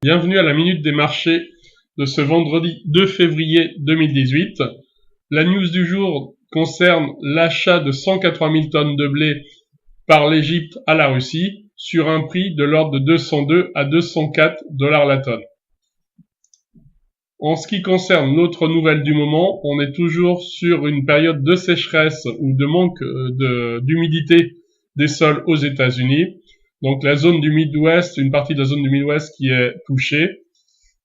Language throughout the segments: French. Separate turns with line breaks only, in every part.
Bienvenue à la Minute des Marchés de ce vendredi 2 février 2018. La news du jour concerne l'achat de 180 000 tonnes de blé par l'Égypte à la Russie sur un prix de l'ordre de 202 à 204 dollars la tonne. En ce qui concerne l'autre nouvelle du moment, on est toujours sur une période de sécheresse ou de manque d'humidité des sols aux États-Unis. Donc la zone du Midwest, une partie de la zone du Midwest qui est touchée.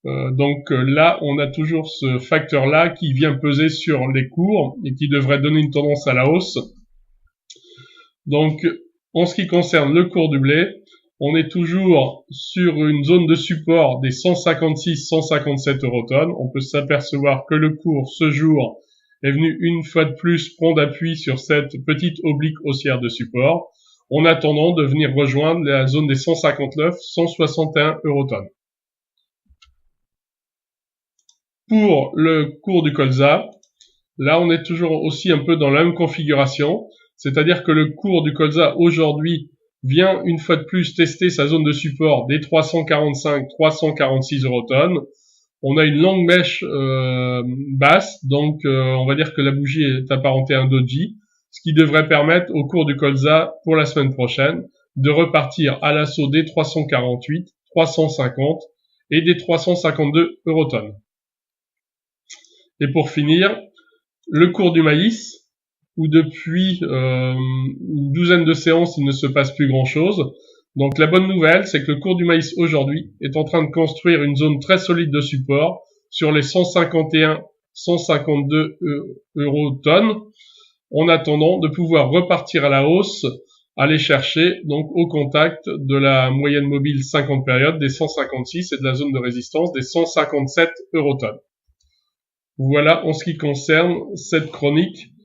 Là, on a toujours ce facteur-là qui vient peser sur les cours et qui devrait donner une tendance à la hausse. Donc, en ce qui concerne le cours du blé, on est toujours sur une zone de support des 156-157 eurotonnes. On peut s'apercevoir que le cours ce jour est venu une fois de plus prendre appui sur cette petite oblique haussière de support, en attendant de venir rejoindre la zone des 159-161 eurotonnes. Pour le cours du colza, là on est toujours aussi un peu dans la même configuration, c'est-à-dire que le cours du colza aujourd'hui vient une fois de plus tester sa zone de support des 345-346 eurotonnes. On a une longue mèche basse, donc on va dire que la bougie est apparentée à un doji, ce qui devrait permettre au cours du colza pour la semaine prochaine de repartir à l'assaut des 348, 350 et des 352 eurotonnes. Et pour finir, le cours du maïs, où depuis une douzaine de séances, il ne se passe plus grand-chose. Donc la bonne nouvelle, c'est que le cours du maïs aujourd'hui est en train de construire une zone très solide de support sur les 151-152 euros tonnes, en attendant de pouvoir repartir à la hausse, aller chercher donc au contact de la moyenne mobile 50 périodes des 156 et de la zone de résistance des 157 eurotonnes. Voilà en ce qui concerne cette chronique